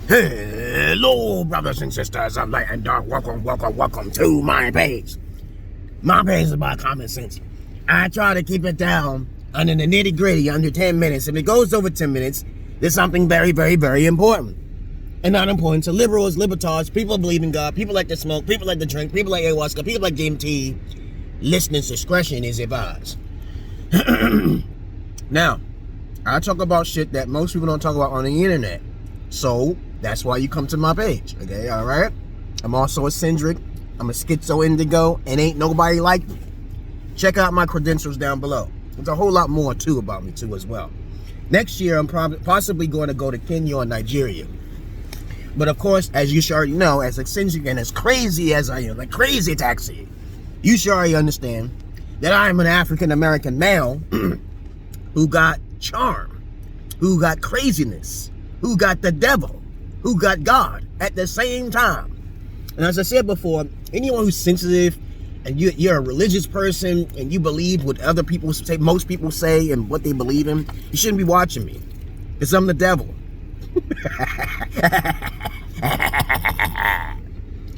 Hello, brothers and sisters of light and dark. Welcome to my page. My page is about common sense. I try to keep it down under the nitty gritty, under 10 minutes. If it goes over 10 minutes, there's something very, very, very important. And not important to liberals, libertards, people who believe in God, people like to smoke, people like to drink, people like ayahuasca, people like DMT. Listening's discretion is advised. Now, I talk about shit that most people don't talk about on the internet. So, that's why you come to my page, okay, alright? I'm also eccentric, I'm a Schizo-Indigo, and ain't nobody like me. Check out my credentials down below. There's a whole lot more, too, about me, too, as well. Next year, I'm possibly going to go to Kenya or Nigeria. But, of course, as you should already know, as eccentric and as crazy as I am, like crazy taxi, you should already understand that I am an African-American male who got charm, who got craziness, who got the devil, who got God at the same time. And as I said before, anyone who's sensitive and you're a religious person and you believe what other people say, most people say, and what they believe in, you shouldn't be watching me, because I'm the devil.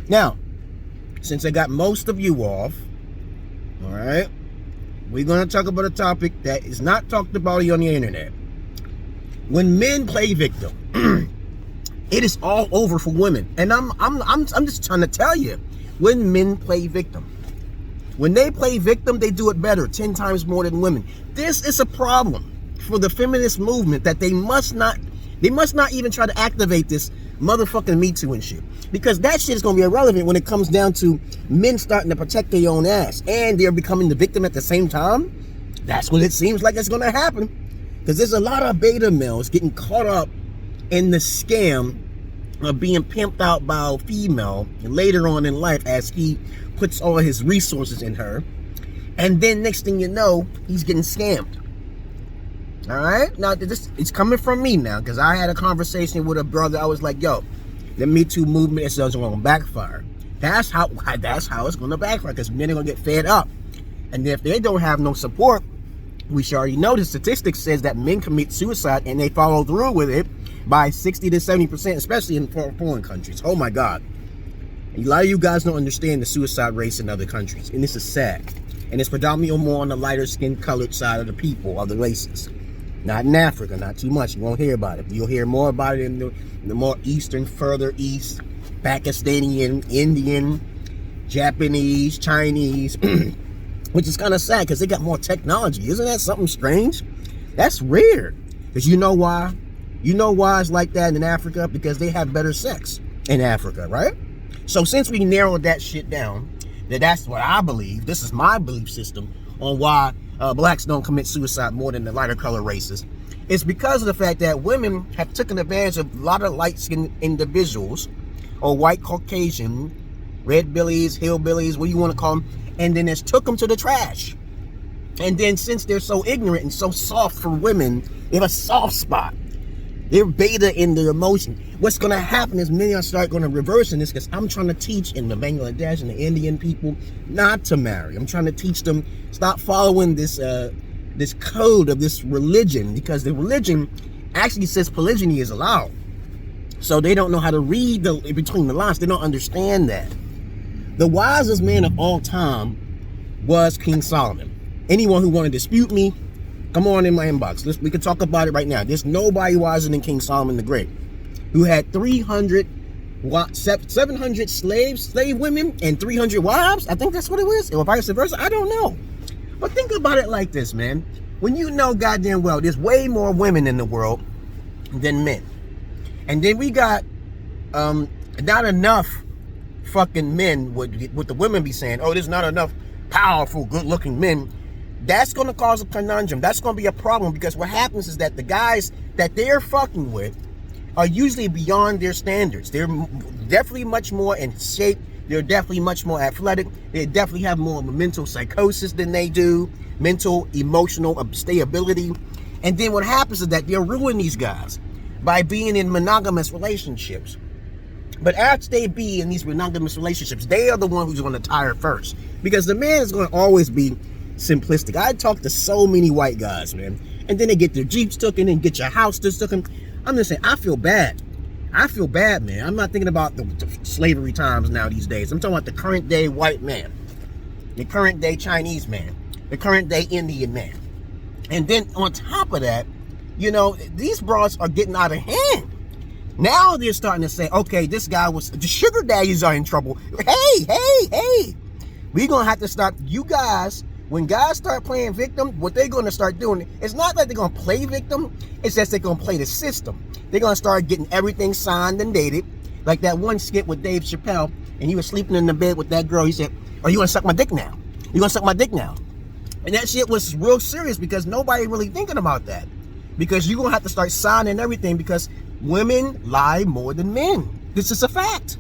Now, since I got most of you off, all right, we're going to talk about a topic that is not talked about on the internet. When men play victim, it is all over for women. And I'm just trying to tell you, when men play victim, when they play victim, they do it better, 10 times more than women. This is a problem for the feminist movement, that they must not even try to activate this motherfucking Me Too and shit. Because that shit is going to be irrelevant when it comes down to men starting to protect their own ass and they're becoming the victim at the same time. That's what it seems like it's going to happen. Because there's a lot of beta males getting caught up in the scam of being pimped out by a female later on in life as he puts all his resources in her. And then next thing you know, he's getting scammed. All right? Now, it's coming from me now, because I had a conversation with a brother. I was like, yo, the Me Too movement is going to backfire. That's how it's going to backfire, because men are going to get fed up. And if they don't have no support, we should already know the statistics says that men commit suicide and they follow through with it by 60 to 70%, especially in foreign countries. Oh my God. A lot of you guys don't understand the suicide rates in other countries, and this is sad. And it's predominantly more on the lighter skin colored side of the people, of the races. Not in Africa, not too much. You won't hear about it. You'll hear more about it in the more eastern, further east, Pakistani, Indian, Japanese, Chinese, which is kind of sad because they got more technology. Isn't that something strange? That's rare. Because you know why? You know why it's like that in Africa? Because they have better sex in Africa, right? So since we narrowed that shit down, that's what I believe. This is my belief system on why blacks don't commit suicide more than the lighter color races. It's because of the fact that women have taken advantage of a lot of light-skinned individuals, or white Caucasian, red billies, hillbillies, what you want to call them, and then it's took them to the trash. And then since they're so ignorant and so soft for women, they have a soft spot. They're beta in their emotion. What's going to happen is many are start going to reverse in this, because I'm trying to teach in the Bangladesh and the Indian people not to marry. I'm trying to teach them, stop following this this code of this religion, because the religion actually says polygyny is allowed. So they don't know how to read between the lines. They don't understand that. The wisest man of all time was King Solomon. Anyone who want to dispute me, come on in my inbox. We can talk about it right now. There's nobody wiser than King Solomon the Great, who had 700 slave women and 300 wives. I think that's what it was, or vice versa. I don't know. But think about it like this, man. When you know goddamn well there's way more women in the world than men, and then we got not enough fucking men, what the women be saying, oh, there's not enough powerful, good-looking men. That's going to cause a conundrum. That's going to be a problem, because what happens is that the guys that they're fucking with are usually beyond their standards. They're definitely much more in shape. They're definitely much more athletic. They definitely have more mental psychosis than they do, mental, emotional stability. And then what happens is that they'll ruin these guys by being in monogamous relationships. But after they be in these monogamous relationships, they are the one who's going to tire first, because the man is going to always be simplistic. I talk to so many white guys, man, and then they get their Jeeps taken and get your house taken. I'm just saying, I feel bad. I feel bad, man. I'm not thinking about the slavery times now these days. I'm talking about the current day white man, the current day Chinese man, the current day Indian man. And then on top of that, you know, these bras are getting out of hand. Now they're starting to say, okay, this guy was, the sugar daddies are in trouble. Hey. We're going to have to start, you guys, when guys start playing victim, what they're going to start doing, it's not that they're going to play victim, it's just they're going to play the system. They're going to start getting everything signed and dated. Like that one skit with Dave Chappelle, and he was sleeping in the bed with that girl. He said, are you going to suck my dick now? You going to suck my dick now? And that shit was real serious because nobody really thinking about that. Because you're going to have to start signing everything because women lie more than men. This is a fact.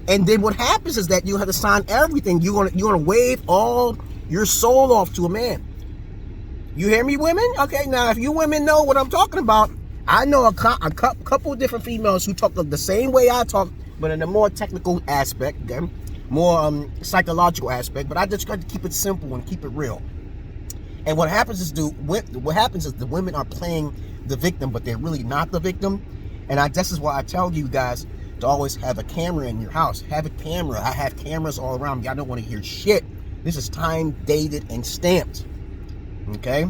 And then what happens is that you have to sign everything. You're gonna wave all your soul off to a man. You hear me, women? Okay, now if you women know what I'm talking about, I know a couple of different females who talk the same way I talk, but in a more technical aspect, okay? More psychological aspect. But I just try to keep it simple and keep it real. And what happens is the women are playing the victim, but they're really not the victim. And this is why I tell you guys to always have a camera in your house. Have a camera. I have cameras all around. Y'all don't want to hear shit. This is time dated and stamped. Okay?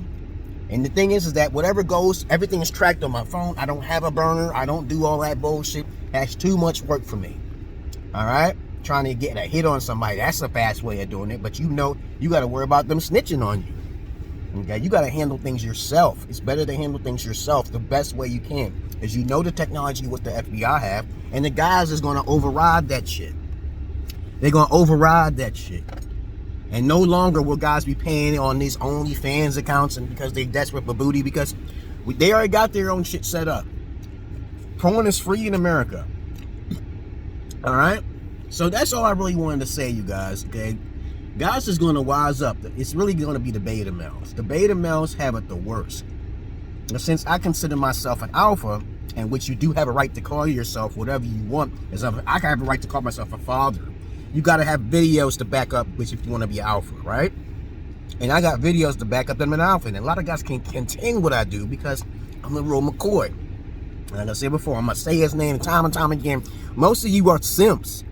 And the thing is that whatever goes, everything is tracked on my phone. I don't have a burner. I don't do all that bullshit. That's too much work for me. All right? Trying to get a hit on somebody. That's a fast way of doing it. But you know, you got to worry about them snitching on you. Okay? You got to handle things yourself. It's better to handle things yourself the best way you can. As you know the technology what the FBI have, and the guys is going to override that shit. They're going to override that shit. And no longer will guys be paying on these OnlyFans accounts and because they're desperate for booty, because they already got their own shit set up. Porn is free in America. All right? So that's all I really wanted to say, you guys, okay? Guys is going to wise up. It's really going to be the beta males. The beta males have it the worst. Since I consider myself an alpha, and which you do have a right to call yourself whatever you want, as I have a right to call myself a father. You got to have videos to back up, which if you want to be an alpha, right? And I got videos to back up that I'm an alpha. And a lot of guys can't contain what I do because I'm a real McCoy. And like I said before, I'm going to say his name time and time again. Most of you are simps.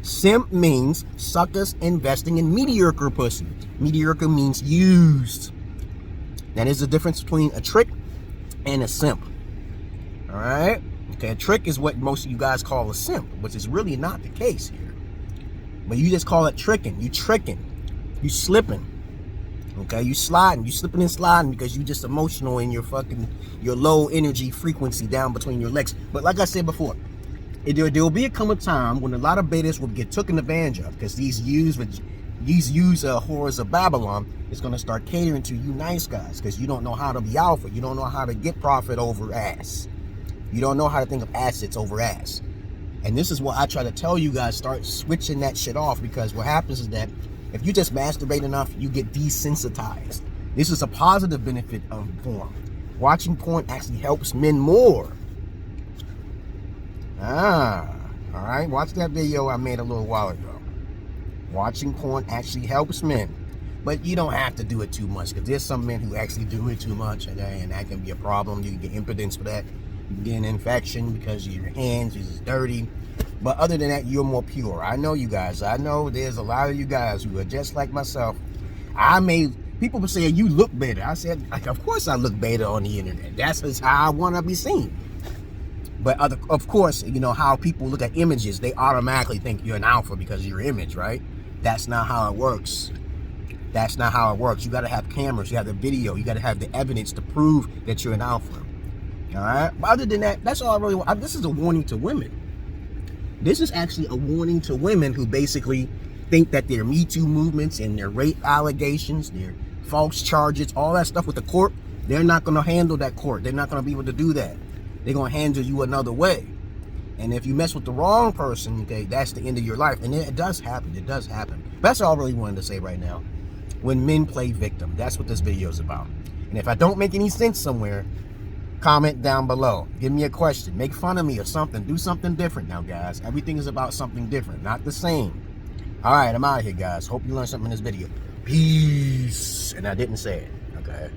Simp means suckers investing in mediocre pussy. Mediocre means used. That is the difference between a trick and a simp. All right? Okay, a trick is what most of you guys call a simp, which is really not the case here. But you just call it tricking. You tricking. You slipping. Okay, you sliding. You slipping and sliding because you just emotional in your low energy frequency down between your legs. But like I said before, there will be a time when a lot of betas will get taken advantage of because these whores of Babylon is going to start catering to you nice guys because you don't know how to be alpha. You don't know how to get profit over ass. You don't know how to think of assets over ass. And this is what I try to tell you guys, start switching that shit off, because what happens is that if you just masturbate enough, you get desensitized. This is a positive benefit of porn. Watching porn actually helps men more. All right, watch that video I made a little while ago. Watching porn actually helps men. But you don't have to do it too much, because there's some men who actually do it too much, and that can be a problem. You can get impotence for that. You can get an infection because your hands is dirty. But other than that, you're more pure. I know you guys. I know there's a lot of you guys who are just like myself. People would say, you look better. I said, like, of course I look better on the internet. That's just how I want to be seen. But of course, you know how people look at images, they automatically think you're an alpha because of your image, right? That's not how it works. That's not how it works. You got to have cameras, you have the video, you got to have the evidence to prove that you're an alpha. All right? But other than that, that's all I really want. This is a warning to women. This is actually a warning to women who basically think that their Me Too movements and their rape allegations, their false charges, all that stuff with the court, they're not going to handle that court. They're not going to be able to do that. They're going to handle you another way. And if you mess with the wrong person, okay, that's the end of your life. And it does happen. It does happen. But that's all I really wanted to say right now. When men play victim, that's what this video is about. And if I don't make any sense somewhere, comment down below. Give me a question. Make fun of me or something. Do something different now, guys. Everything is about something different, not the same. All right, I'm out of here, guys. Hope you learned something in this video. Peace. And I didn't say it, okay?